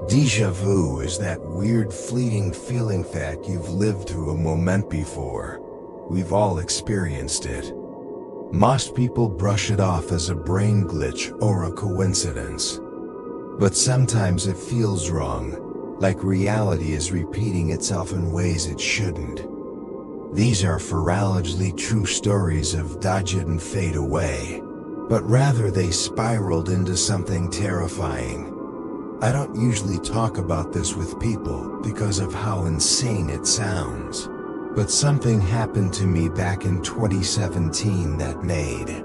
Déjà vu is that weird fleeting feeling that you've lived through a moment before. We've all experienced it. Most people brush it off as a brain glitch or a coincidence. But sometimes it feels wrong, like reality is repeating itself in ways it shouldn't. These are allegedly true stories of that didn't fade away, but rather they spiraled into something terrifying. I don't usually talk about this with people because of how insane it sounds, but something happened to me back in 2017 that made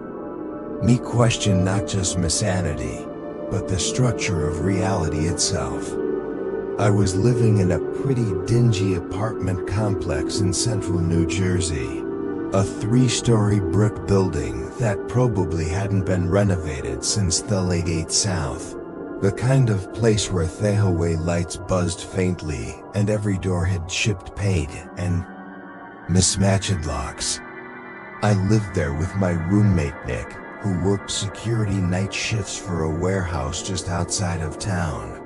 me question not just my sanity, but the structure of reality itself. I was living in a pretty dingy apartment complex in central New Jersey, a 3-story brick building that probably hadn't been renovated since the late 80s South. The kind of place where throwaway lights buzzed faintly and every door had chipped paint and mismatched locks. I lived there with my roommate Nick, who worked security night shifts for a warehouse just outside of town.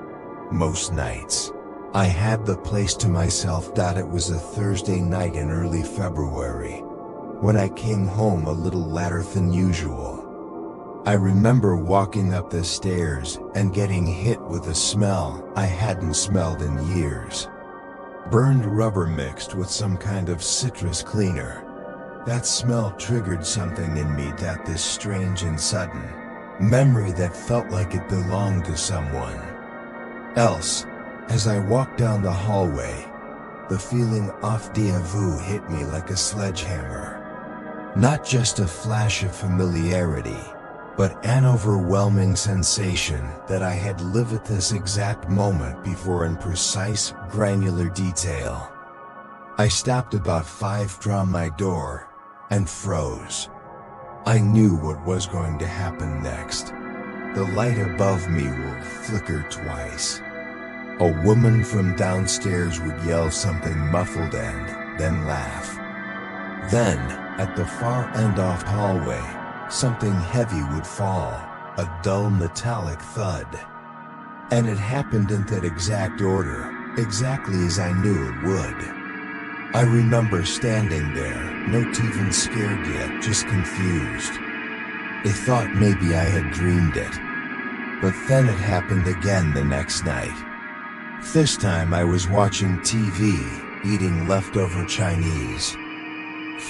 Most nights, I had the place to myself. It was a Thursday night in early February, when I came home a little later than usual. I remember walking up the stairs and getting hit with a smell I hadn't smelled in years. Burned rubber mixed with some kind of citrus cleaner. That smell triggered something in me, this strange and sudden memory that felt like it belonged to someone else. As I walked down the hallway, the feeling of déjà vu hit me like a sledgehammer. Not just a flash of familiarity, but an overwhelming sensation that I had lived at this exact moment before in precise, granular detail. I stopped about 5 from my door and froze. I knew what was going to happen next. The light above me would flicker twice. A woman from downstairs would yell something muffled and then laugh. Then, at the far end of the hallway, something heavy would fall, a dull metallic thud. And it happened in that exact order, exactly as I knew it would. I remember standing there, not even scared yet, just confused. I thought maybe I had dreamed it. But then it happened again the next night. This time I was watching TV, eating leftover Chinese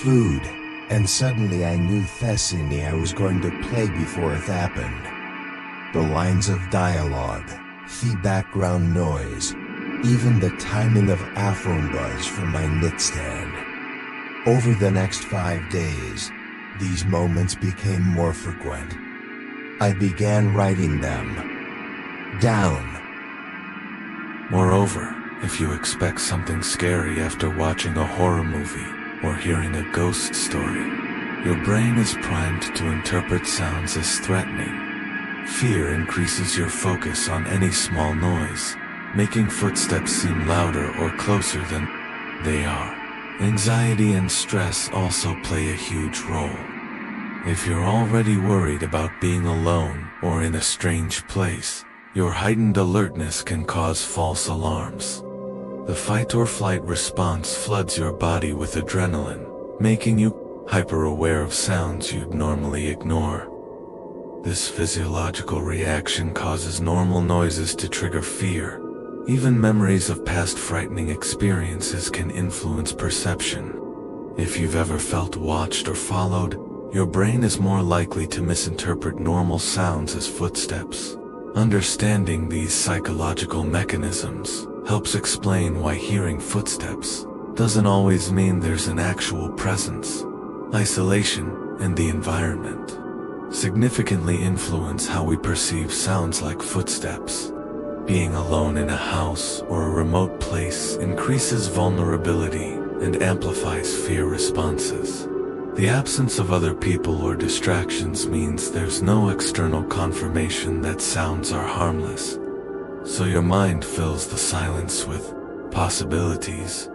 food, and suddenly I knew the scene I was going to play before it happened. The lines of dialogue, the background noise, even the timing of iPhone buzz from my nightstand. Over the next 5 days, these moments became more frequent. I began writing them down. Moreover, if you expect something scary after watching a horror movie or hearing a ghost story, your brain is primed to interpret sounds as threatening. Fear increases your focus on any small noise, making footsteps seem louder or closer than they are. Anxiety and stress also play a huge role. If you're already worried about being alone or in a strange place, your heightened alertness can cause false alarms. The fight or flight response floods your body with adrenaline, making you hyper-aware of sounds you'd normally ignore. This physiological reaction causes normal noises to trigger fear. Even memories of past frightening experiences can influence perception. If you've ever felt watched or followed, your brain is more likely to misinterpret normal sounds as footsteps. Understanding these psychological mechanisms helps explain why hearing footsteps doesn't always mean there's an actual presence. Isolation and the environment significantly influence how we perceive sounds like footsteps. Being alone in a house or a remote place increases vulnerability and amplifies fear responses. The absence of other people or distractions means there's no external confirmation that sounds are harmless. So your mind fills the silence with possibilities.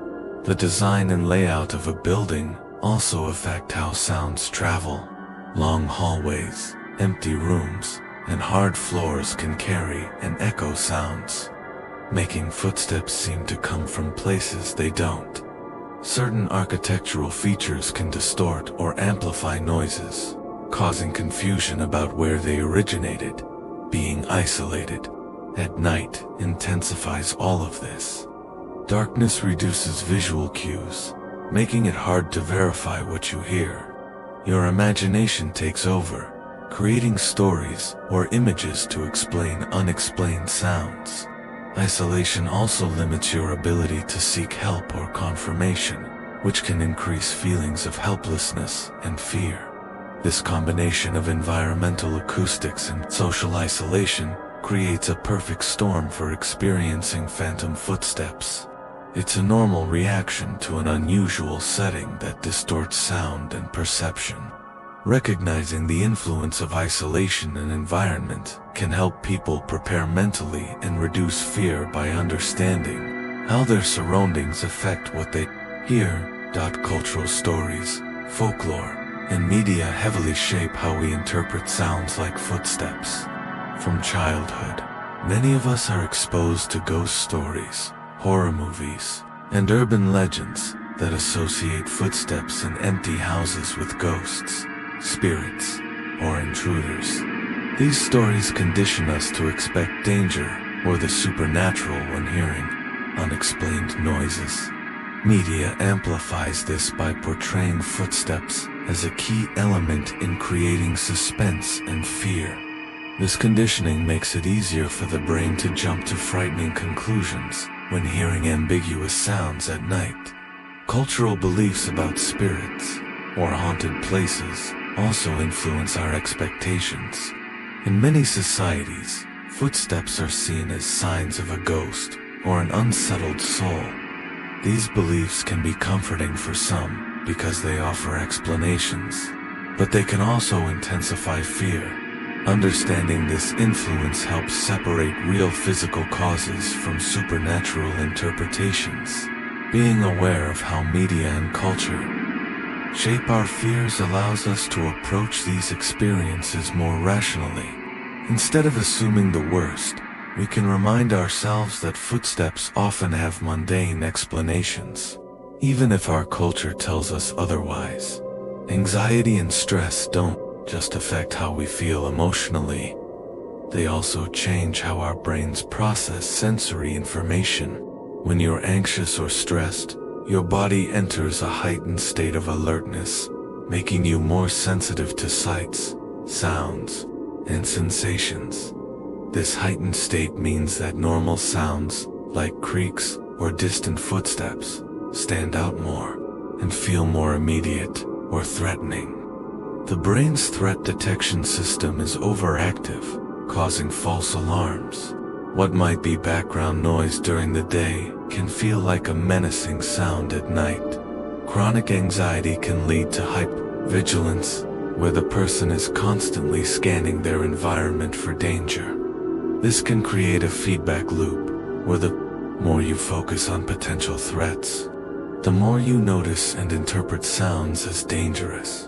The design and layout of a building also affect how sounds travel. Long hallways, empty rooms, and hard floors can carry and echo sounds. making footsteps seem to come from places they don't. Certain architectural features can distort or amplify noises, causing confusion about where they originated. Being isolated at night intensifies all of this. Darkness reduces visual cues, making it hard to verify what you hear. Your imagination takes over, creating stories or images to explain unexplained sounds. Isolation also limits your ability to seek help or confirmation, which can increase feelings of helplessness and fear. This combination of environmental acoustics and social isolation creates a perfect storm for experiencing phantom footsteps. It's a normal reaction to an unusual setting that distorts sound and perception. Recognizing the influence of isolation and environment can help people prepare mentally and reduce fear by understanding how their surroundings affect what they hear. Cultural stories, folklore, and media heavily shape how we interpret sounds like footsteps. From childhood, many of us are exposed to ghost stories, horror movies, and urban legends that associate footsteps in empty houses with ghosts, spirits, or intruders. These stories condition us to expect danger or the supernatural when hearing unexplained noises. Media amplifies this by portraying footsteps as a key element in creating suspense and fear. This conditioning makes it easier for the brain to jump to frightening conclusions when hearing ambiguous sounds at night. Cultural beliefs about spirits or haunted places also influence our expectations. In many societies, footsteps are seen as signs of a ghost or an unsettled soul. These beliefs can be comforting for some because they offer explanations, but they can also intensify fear. Understanding this influence helps separate real physical causes from supernatural interpretations. Being aware of how media and culture shape our fears allows us to approach these experiences more rationally. Instead of assuming the worst, we can remind ourselves that footsteps often have mundane explanations, even if our culture tells us otherwise. Anxiety and stress don't just affect how we feel emotionally. They also change how our brains process sensory information. When you're anxious or stressed, your body enters a heightened state of alertness, making you more sensitive to sights, sounds, and sensations. This heightened state means that normal sounds, like creaks or distant footsteps, stand out more and feel more immediate or threatening. The brain's threat detection system is overactive, causing false alarms. What might be background noise during the day can feel like a menacing sound at night. Chronic anxiety can lead to hypervigilance, where the person is constantly scanning their environment for danger. This can create a feedback loop, where the more you focus on potential threats, the more you notice and interpret sounds as dangerous.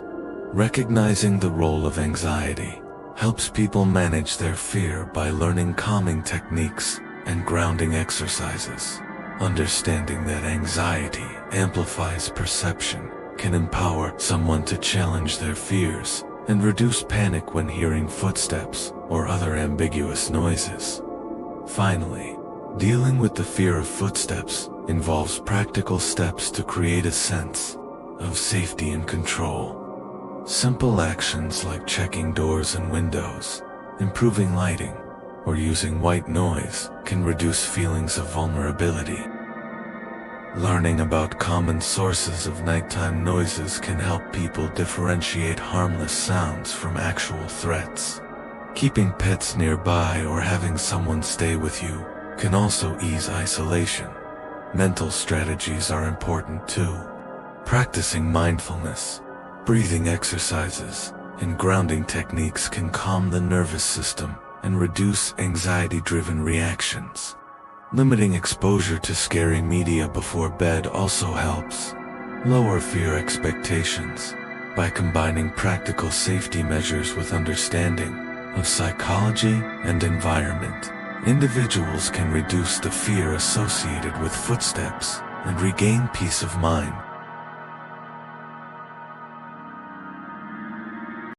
Recognizing the role of anxiety helps people manage their fear by learning calming techniques and grounding exercises. Understanding that anxiety amplifies perception can empower someone to challenge their fears and reduce panic when hearing footsteps or other ambiguous noises. Finally, dealing with the fear of footsteps involves practical steps to create a sense of safety and control. Simple actions like checking doors and windows, improving lighting, or using white noise can reduce feelings of vulnerability. Learning about common sources of nighttime noises can help people differentiate harmless sounds from actual threats. Keeping pets nearby or having someone stay with you can also ease isolation. Mental strategies are important too. Practicing mindfulness, breathing exercises, and grounding techniques can calm the nervous system and reduce anxiety-driven reactions. Limiting exposure to scary media before bed also helps lower fear expectations. By combining practical safety measures with understanding of psychology and environment, Individuals can reduce the fear associated with footsteps and regain peace of mind.